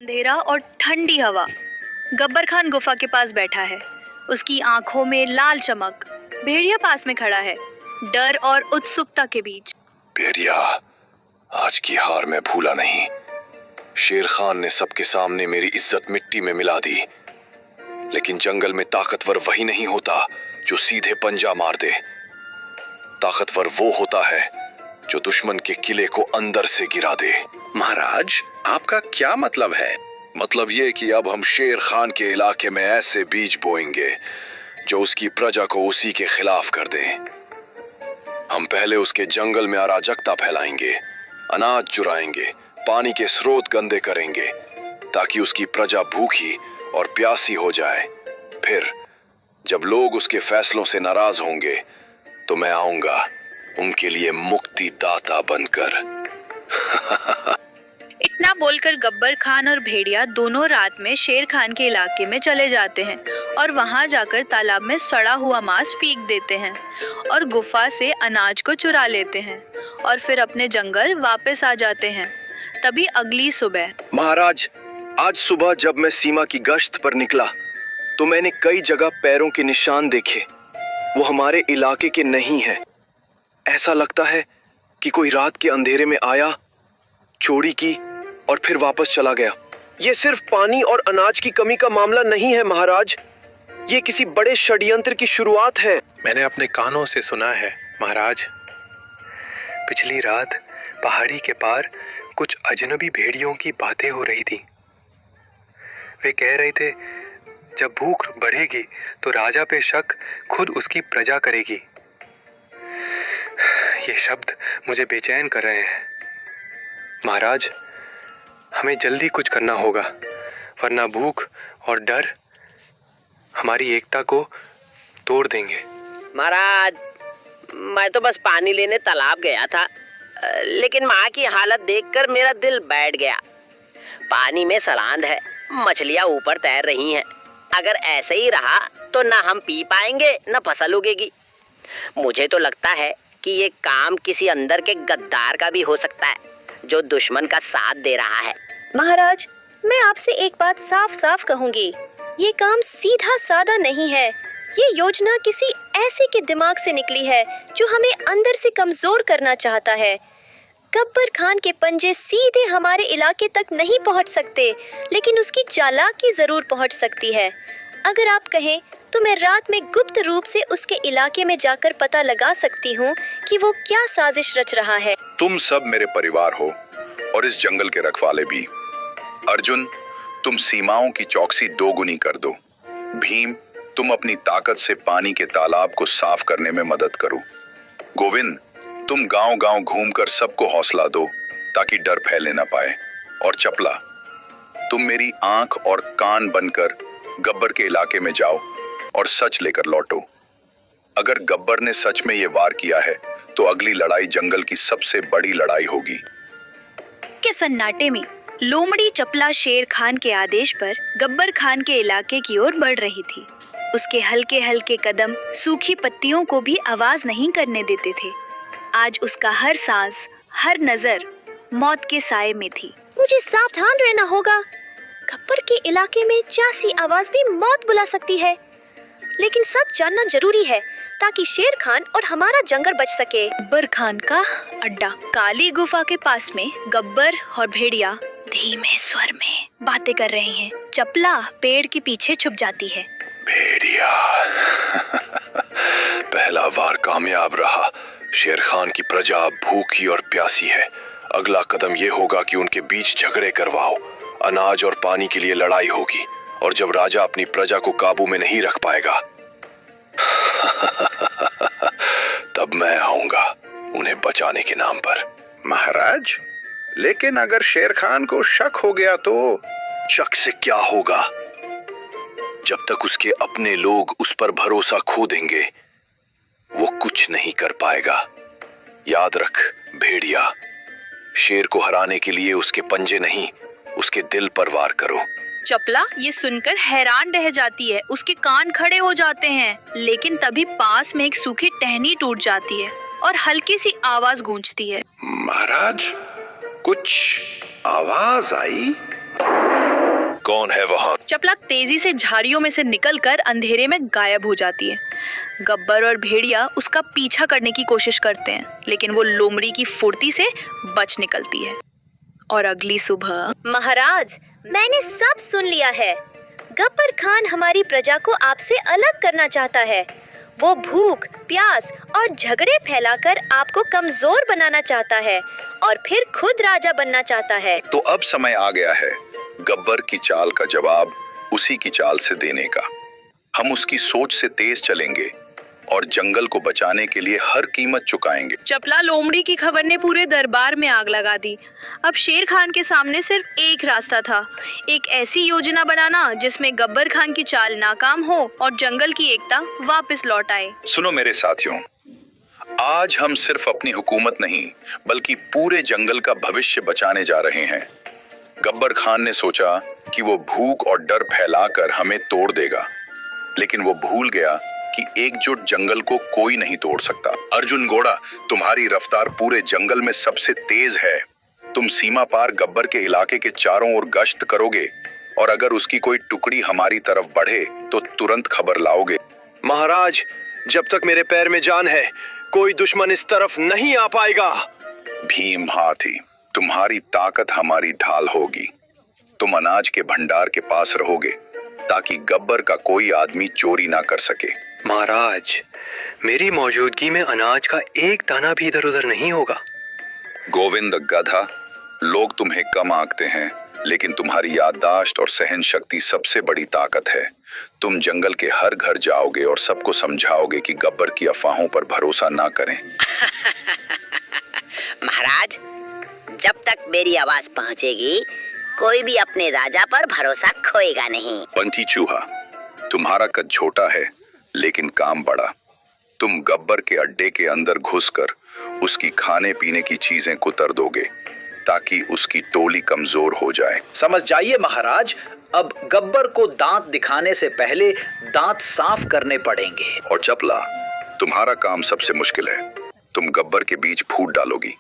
अंधेरा और ठंडी हवा। गब्बर खान गुफा के पास बैठा है, उसकी आंखों में लाल चमक। भेड़िया पास में खड़ा है, डर और उत्सुकता के बीच। भेड़िया, आज की हार मैं भूला नहीं। शेर खान ने सबके सामने मेरी इज्जत मिट्टी में मिला दी, लेकिन जंगल में ताकतवर वही नहीं होता जो सीधे पंजा मार दे। ताकतवर वो होता है जो दुश्मन के किले को अंदर से गिरा दे। महाराज, आपका क्या मतलब है? मतलब ये कि अब हम शेर खान के इलाके में ऐसे बीज बोएंगे जो उसकी प्रजा को उसी के खिलाफ कर दें। हम पहले उसके जंगल में अराजकता फैलाएंगे, अनाज चुराएंगे, पानी के स्रोत गंदे करेंगे, ताकि उसकी प्रजा भूखी और प्यासी हो जाए। फिर जब लोग उसके फैसलों से नाराज होंगे तो मैं आऊंगा उनके लिए मुक्तिदाता बनकर। इतना बोलकर गब्बर खान और भेड़िया दोनों रात में शेर खान के इलाके में चले जाते हैं और वहां जाकर तालाब में सड़ा हुआ मांस फेंक देते हैं और गुफा से अनाज को चुरा लेते हैं और फिर अपने जंगल वापस आ जाते हैं। तभी अगली सुबह। महाराज, आज सुबह जब मैं सीमा की गश्त पर निकला तो मैंने कई जगह पैरों के निशान देखे। वो हमारे इलाके के नहीं है। ऐसा लगता है कि कोई रात के अंधेरे में आया, चोरी की और फिर वापस चला गया। ये सिर्फ पानी और अनाज की कमी का मामला नहीं है महाराज, ये किसी बड़े षड्यंत्र की शुरुआत है। मैंने अपने कानों से सुना है महाराज। पिछली रात पहाड़ी के पार कुछ अजनबी भेड़ियों की बातें हो रही थी। वे कह रहे थे जब भूख बढ़ेगी तो राजा पे शक खुद उसकी प्रजा करेगी। ये शब्द मुझे बेचैन कर रहे हैं। महाराज, हमें जल्दी कुछ करना होगा, वरना भूख और डर हमारी एकता को तोड़ देंगे। महाराज, मैं तो बस पानी लेने तालाब गया था, लेकिन माँ की हालत देखकर मेरा दिल बैठ गया। पानी में सलांद है, मछलियाँ ऊपर तैर रही हैं। अगर ऐसे ही रहा तो ना हम पी पाएंगे ना फसल उगेगी। मुझे तो लगता है कि ये काम किसी अंदर के गद्दार का भी हो सकता है जो दुश्मन का साथ दे रहा है। महाराज, मैं आपसे एक बात साफ साफ कहूंगी, ये काम सीधा साधा नहीं है। ये योजना किसी ऐसे के दिमाग से निकली है जो हमें अंदर से कमजोर करना चाहता है। गब्बर खान के पंजे सीधे हमारे इलाके तक नहीं पहुंच सकते, लेकिन उसकी चालाकी जरूर पहुंच सकती है। अगर आप कहें तो मैं रात में गुप्त रूप से उसके इलाके में जाकर पता लगा सकती हूँ कि वो क्या साजिश रच रहा है। तुम सब मेरे परिवार हो और इस जंगल के रखवाले भी। अर्जुन, तुम सीमाओं की चौकसी दोगुनी कर दो। भीम, तुम अपनी ताकत से पानी के तालाब को साफ करने में मदद करो। गोविंद, तुम गांव-गांव घूमकर सबको हौसला दो ताकि डर फैलने न पाए। और चपला, तुम मेरी आंख और कान बनकर गब्बर के इलाके में जाओ और सच लेकर लौटो। अगर गब्बर ने सच में ये वार किया है तो अगली लड़ाई जंगल की सबसे बड़ी लड़ाई होगी। के सन्नाटे में लोमड़ी चपला शेर खान के आदेश पर गब्बर खान के इलाके की ओर बढ़ रही थी। उसके हल्के हल्के कदम सूखी पत्तियों को भी आवाज नहीं करने देते थे। आज उसका हर सांस, हर नजर मौत के साए में थी। मुझे सावधान रहना होगा। गब्बर के इलाके में चासी आवाज भी मौत बुला सकती है, लेकिन सच जानना जरूरी है ताकि शेर खान और हमारा जंगल बच सके। गब्बर खान का अड्डा। काली गुफा के पास में गब्बर और भेड़िया धीमे स्वर में बातें कर रहे हैं। चपला पेड़ के पीछे छुप जाती है। भेड़िया, पहला वार कामयाब रहा। शेर खान की प्रजा अब भूखी और प्यासी है। अगला कदम ये होगा कि उनके बीच झगड़े करवाओ। अनाज और पानी के लिए लड़ाई होगी, और जब राजा अपनी प्रजा को काबू में नहीं रख पाएगा तब मैं आऊंगा उन्हें बचाने के नाम पर। महाराज, लेकिन अगर शेर खान को शक हो गया तो? शक से क्या होगा? जब तक उसके अपने लोग उस पर भरोसा खो देंगे वो कुछ नहीं कर पाएगा। याद रख भेड़िया, शेर को हराने के लिए उसके पंजे नहीं, उसके दिल पर वार करो। चपला ये सुनकर हैरान रह जाती है। उसके कान खड़े हो जाते हैं, लेकिन तभी पास में एक सूखी टहनी टूट जाती है और हल्की सी आवाज गूंजती है। महाराज, कुछ आवाज आई। कौन है वहाँ? चपला तेजी से झाड़ियों में से निकलकर अंधेरे में गायब हो जाती है। गब्बर और भेड़िया उसका पीछा करने की कोशिश करते हैं, लेकिन वो लोमड़ी की फुर्ती से बच निकलती है। और अगली सुबह महाराज, मैंने सब सुन लिया है। गब्बर खान हमारी प्रजा को आपसे अलग करना चाहता है। वो भूख, प्यास और झगड़े फैलाकर आपको कमजोर बनाना चाहता है और फिर खुद राजा बनना चाहता है। तो अब समय आ गया है गब्बर की चाल का जवाब उसी की चाल से देने का। हम उसकी सोच से तेज चलेंगे और जंगल को बचाने के लिए हर कीमत चुकाएंगे। चपला लोमड़ी की खबर ने पूरे दरबार में आग लगा दी। अब शेर खान के सामने सिर्फ एक रास्ता था, एक ऐसी योजना बनाना जिसमें गब्बर खान की चाल नाकाम हो और जंगल की एकता वापस लौट आए। सुनो मेरे साथियों, आज हम सिर्फ अपनी हुकूमत नहीं बल्कि पूरे जंगल का भविष्य बचाने जा रहे हैं। गब्बर खान ने सोचा कि वो भूख और डर फैलाकर हमें तोड़ देगा, लेकिन वो भूल गया कि एकजुट जंगल को कोई नहीं तोड़ सकता। अर्जुन घोड़ा, तुम्हारी रफ्तार पूरे जंगल में सबसे तेज है। तुम सीमा पार गब्बर के इलाके के चारों ओर गश्त करोगे और अगर उसकी कोई टुकड़ी हमारी तरफ बढ़े तो तुरंत खबर लाओगे। महाराज, जब तक मेरे पैर में जान है कोई दुश्मन इस तरफ नहीं आ पाएगा। भीम हाथी, तुम्हारी ताकत हमारी ढाल होगी। तुम अनाज के भंडार के पास रहोगे ताकि गब्बर का कोई आदमी चोरी ना कर सके। महाराज, मेरी मौजूदगी में अनाज का एक दाना भी इधर उधर नहीं होगा। गोविंद गधा, लोग तुम्हें कम आंकते हैं, लेकिन तुम्हारी याददाश्त और सहन शक्ति सबसे बड़ी ताकत है। तुम जंगल के हर घर जाओगे और सबको समझाओगे कि गब्बर की अफवाहों पर भरोसा ना करें। महाराज, जब तक मेरी आवाज पहुंचेगी कोई भी अपने राजा पर भरोसा खोएगा नहीं। पंथी चूहा, तुम्हारा कद छोटा है लेकिन काम बड़ा। तुम गब्बर के अड्डे के अंदर घुसकर उसकी खाने पीने की चीजें कुतर दोगे ताकि उसकी टोली कमजोर हो जाए। समझ जाइए महाराज, अब गब्बर को दांत दिखाने से पहले दांत साफ करने पड़ेंगे। और चपला, तुम्हारा काम सबसे मुश्किल है। तुम गब्बर के बीच फूट डालोगी।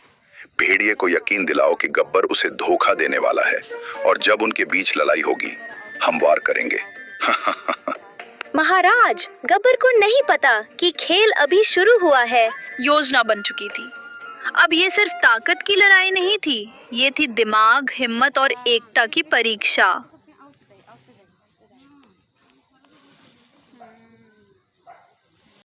भेड़िए को यकीन दिलाओ कि गब्बर उसे धोखा देने वाला है और जब उनके बीच लड़ाई होगी हम वार करेंगे। महाराज, गब्बर को नहीं पता कि खेल अभी शुरू हुआ है। योजना बन चुकी थी। अब ये सिर्फ ताकत की लड़ाई नहीं थी, ये थी दिमाग, हिम्मत और एकता की परीक्षा।